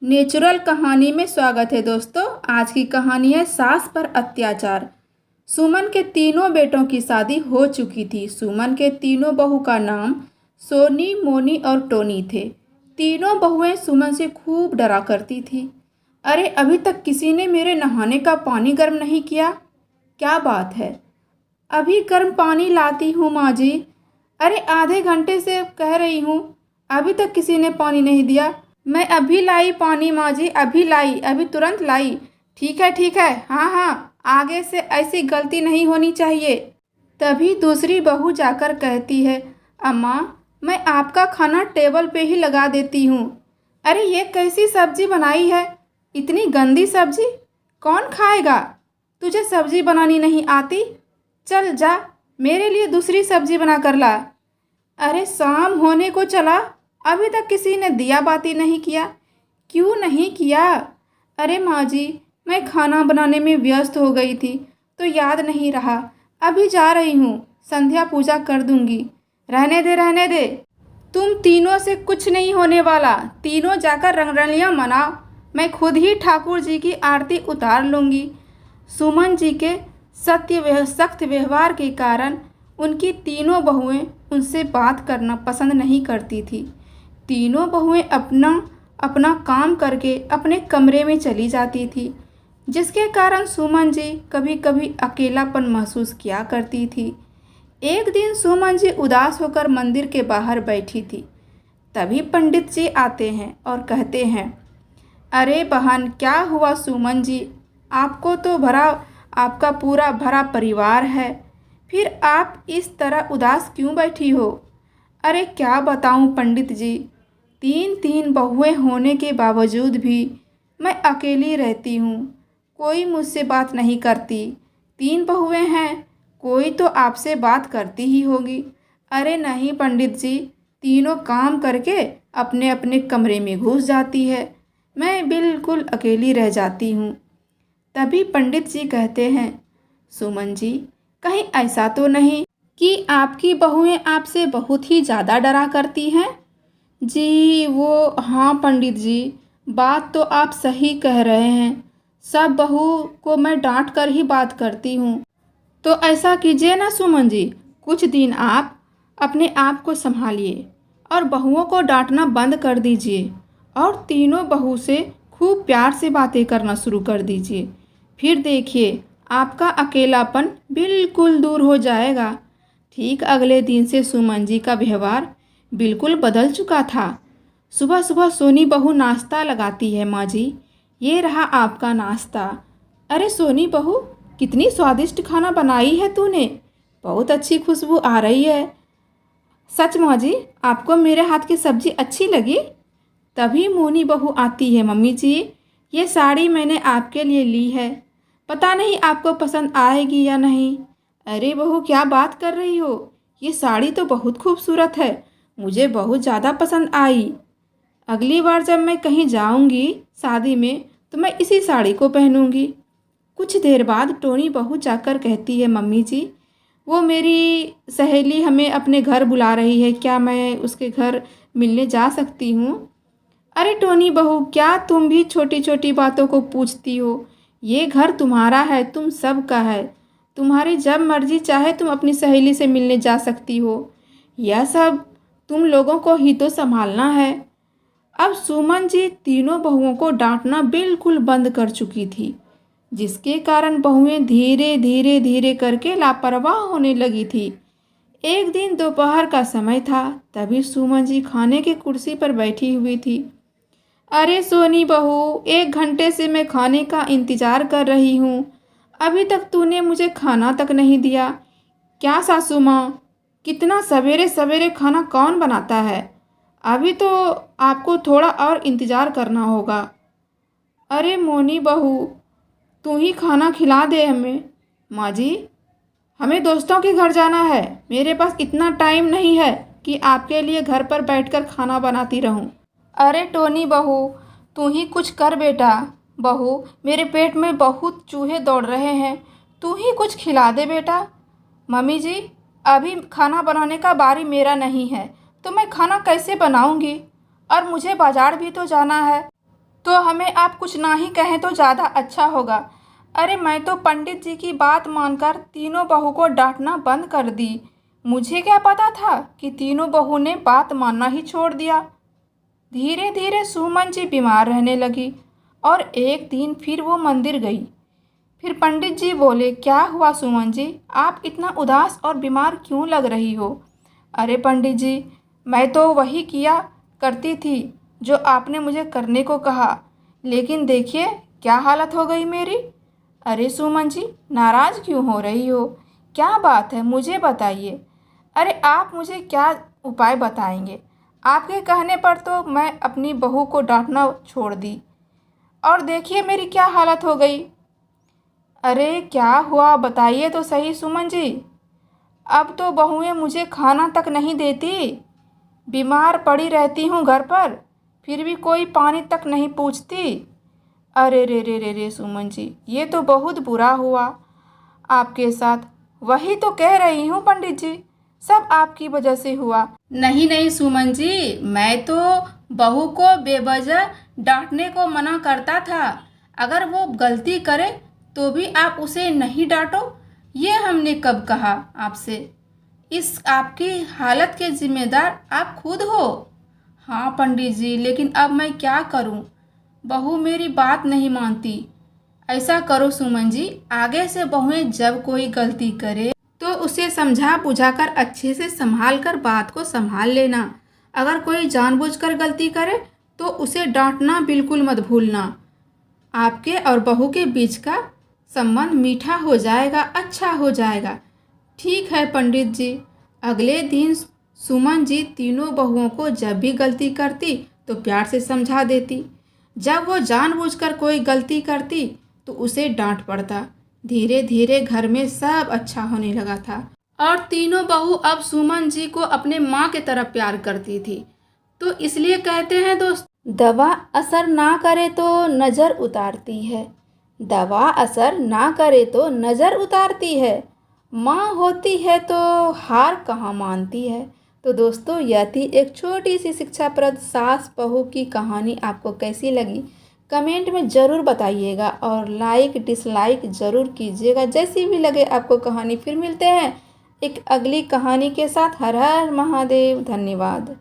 Natural कहानी में स्वागत है दोस्तों। आज की कहानी है सास पर अत्याचार। सुमन के तीनों बेटों की शादी हो चुकी थी। सुमन के तीनों बहू का नाम सोनी, मोनी और टोनी थे। तीनों बहुएं सुमन से खूब डरा करती थी। अरे अभी तक किसी ने मेरे नहाने का पानी गर्म नहीं किया, क्या बात है? अभी गर्म पानी लाती हूँ माँ जी। अरे आधे घंटे से कह रही हूँ, अभी तक किसी ने पानी नहीं दिया। मैं अभी लाई पानी माँ जी, अभी लाई, अभी तुरंत लाई। ठीक है, हाँ हाँ, आगे से ऐसी गलती नहीं होनी चाहिए। तभी दूसरी बहू जाकर कहती है, अम्मा मैं आपका खाना टेबल पे ही लगा देती हूँ। अरे ये कैसी सब्जी बनाई है? इतनी गंदी सब्जी कौन खाएगा? तुझे सब्जी बनानी नहीं आती? चल जा, मेरे लिए दूसरी सब्जी बना कर ला। अरे शाम होने को चला, अभी तक किसी ने दिया बाती नहीं किया। क्यों नहीं किया? अरे माँ जी, मैं खाना बनाने में व्यस्त हो गई थी तो याद नहीं रहा। अभी जा रही हूँ, संध्या पूजा कर दूंगी। रहने दे, तुम तीनों से कुछ नहीं होने वाला। तीनों जाकर रंगरलियाँ मनाओ, मैं खुद ही ठाकुर जी की आरती उतार लूँगी। सुमन जी के सख्त व्यवहार के कारण उनकी तीनों बहुएं उनसे बात करना पसंद नहीं करती थी। तीनों बहुएं अपना अपना काम करके अपने कमरे में चली जाती थी, जिसके कारण सुमन जी कभी कभी अकेलापन महसूस किया करती थी। एक दिन सुमन जी उदास होकर मंदिर के बाहर बैठी थी। तभी पंडित जी आते हैं और कहते हैं, अरे बहन, क्या हुआ सुमन जी? आपको तो आपका पूरा भरा परिवार है, फिर आप इस तरह उदास क्यों बैठी हो? अरे क्या बताऊं पंडित जी, तीन बहुएं होने के बावजूद भी मैं अकेली रहती हूँ। कोई मुझसे बात नहीं करती। तीन बहुएं हैं, कोई तो आपसे बात करती ही होगी। अरे नहीं पंडित जी, तीनों काम करके अपने अपने कमरे में घुस जाती है। मैं बिल्कुल अकेली रह जाती हूँ। तभी पंडित जी कहते हैं, सुमन जी, कहीं ऐसा तो नहीं कि आपकी बहुएं आपसे बहुत ही ज़्यादा डरा करती हैं? जी वो, हाँ पंडित जी, बात तो आप सही कह रहे हैं। सब बहू को मैं डांट कर ही बात करती हूँ। तो ऐसा कीजिए ना सुमन जी, कुछ दिन आप अपने आप को संभालिए और बहुओं को डांटना बंद कर दीजिए और तीनों बहू से खूब प्यार से बातें करना शुरू कर दीजिए। फिर देखिए, आपका अकेलापन बिल्कुल दूर हो जाएगा। ठीक अगले दिन से सुमन जी का व्यवहार बिल्कुल बदल चुका था। सुबह सुबह सोनी बहू नाश्ता लगाती है, माँ जी, ये रहा आपका नाश्ता। अरे सोनी बहू, कितनी स्वादिष्ट खाना बनाई है तूने, बहुत अच्छी खुशबू आ रही है। सच माँ जी, आपको मेरे हाथ की सब्जी अच्छी लगी? तभी मोनी बहू आती है, मम्मी जी, ये साड़ी मैंने आपके लिए ली है, पता नहीं आपको पसंद आएगी या नहीं। अरे बहू, क्या बात कर रही हो? ये साड़ी तो बहुत खूबसूरत है, मुझे बहुत ज़्यादा पसंद आई। अगली बार जब मैं कहीं जाऊंगी शादी में तो मैं इसी साड़ी को पहनूंगी। कुछ देर बाद टोनी बहू जाकर कहती है, मम्मी जी, वो मेरी सहेली हमें अपने घर बुला रही है, क्या मैं उसके घर मिलने जा सकती हूँ? अरे टोनी बहू, क्या तुम भी छोटी छोटी बातों को पूछती हो? ये घर तुम्हारा है, तुम सब का है। तुम्हारी जब मर्जी चाहे तुम अपनी सहेली से मिलने जा सकती हो। यह सब तुम लोगों को ही तो संभालना है। अब सुमन जी तीनों बहुओं को डांटना बिल्कुल बंद कर चुकी थी, जिसके कारण बहुएं धीरे धीरे करके लापरवाह होने लगी थी। एक दिन दोपहर का समय था, तभी सुमन जी खाने की कुर्सी पर बैठी हुई थी। अरे सोनी बहू, 1 घंटे से मैं खाने का इंतज़ार कर रही हूँ, अभी तक तूने मुझे खाना तक नहीं दिया। क्या सासू माँ, कितना सवेरे सवेरे खाना कौन बनाता है? अभी तो आपको थोड़ा और इंतज़ार करना होगा। अरे मोनी बहू, तू ही खाना खिला दे हमें। माँ जी, हमें दोस्तों के घर जाना है, मेरे पास इतना टाइम नहीं है कि आपके लिए घर पर बैठकर खाना बनाती रहूं। अरे टोनी बहू, तू ही कुछ कर बेटा। बहू, मेरे पेट में बहुत चूहे दौड़ रहे हैं, तू ही कुछ खिला दे बेटा। मम्मी जी, अभी खाना बनाने का बारी मेरा नहीं है, तो मैं खाना कैसे बनाऊंगी? और मुझे बाजार भी तो जाना है। तो हमें आप कुछ ना ही कहें तो ज़्यादा अच्छा होगा। अरे मैं तो पंडित जी की बात मानकर तीनों बहू को डांटना बंद कर दी। मुझे क्या पता था कि तीनों बहू ने बात मानना ही छोड़ दिया। धीरे धीरे सुमन जी बीमार रहने लगी और एक दिन फिर वो मंदिर गई। फिर पंडित जी बोले, क्या हुआ सुमन जी, आप इतना उदास और बीमार क्यों लग रही हो? अरे पंडित जी, मैं तो वही किया करती थी जो आपने मुझे करने को कहा, लेकिन देखिए क्या हालत हो गई मेरी। अरे सुमन जी, नाराज़ क्यों हो रही हो? क्या बात है, मुझे बताइए। अरे आप मुझे क्या उपाय बताएंगे? आपके कहने पर तो मैं अपनी बहू को डांटना छोड़ दी और देखिए मेरी क्या हालत हो गई। अरे क्या हुआ, बताइए तो सही सुमन जी। अब तो बहुएं मुझे खाना तक नहीं देती। बीमार पड़ी रहती हूँ घर पर, फिर भी कोई पानी तक नहीं पूछती। अरे रे रे रे रे सुमन जी, ये तो बहुत बुरा हुआ आपके साथ। वही तो कह रही हूँ पंडित जी, सब आपकी वजह से हुआ। नहीं नहीं सुमन जी, मैं तो बहू को बेवजह डांटने को मना करता था। अगर वो गलती करे तो भी आप उसे नहीं डांटो, ये हमने कब कहा आपसे? इस आपकी हालत के जिम्मेदार आप खुद हो। हाँ पंडित जी, लेकिन अब मैं क्या करूं? बहू मेरी बात नहीं मानती। ऐसा करो सुमन जी, आगे से बहुएं जब कोई गलती करे तो उसे समझा बुझाकर अच्छे से संभाल कर बात को संभाल लेना। अगर कोई जानबूझकर गलती करे तो उसे डांटना बिल्कुल मत भूलना। आपके और बहू के बीच का संबंध मीठा हो जाएगा, अच्छा हो जाएगा। ठीक है पंडित जी। अगले दिन सुमन जी तीनों बहुओं को जब भी गलती करती तो प्यार से समझा देती। जब वो जानबूझकर कोई गलती करती तो उसे डांट पड़ता। धीरे धीरे घर में सब अच्छा होने लगा था और तीनों बहू अब सुमन जी को अपने माँ के तरह प्यार करती थी। तो इसलिए कहते हैं दोस्त, दवा असर ना करे तो नज़र उतारती है। दवा असर ना करे तो नज़र उतारती है। माँ होती है तो हार कहाँ मानती है। तो दोस्तों, यह थी एक छोटी सी शिक्षाप्रद सास बहू की कहानी। आपको कैसी लगी कमेंट में ज़रूर बताइएगा और लाइक डिसलाइक ज़रूर कीजिएगा। जैसी भी लगे आपको कहानी। फिर मिलते हैं एक अगली कहानी के साथ। हर हर महादेव। धन्यवाद।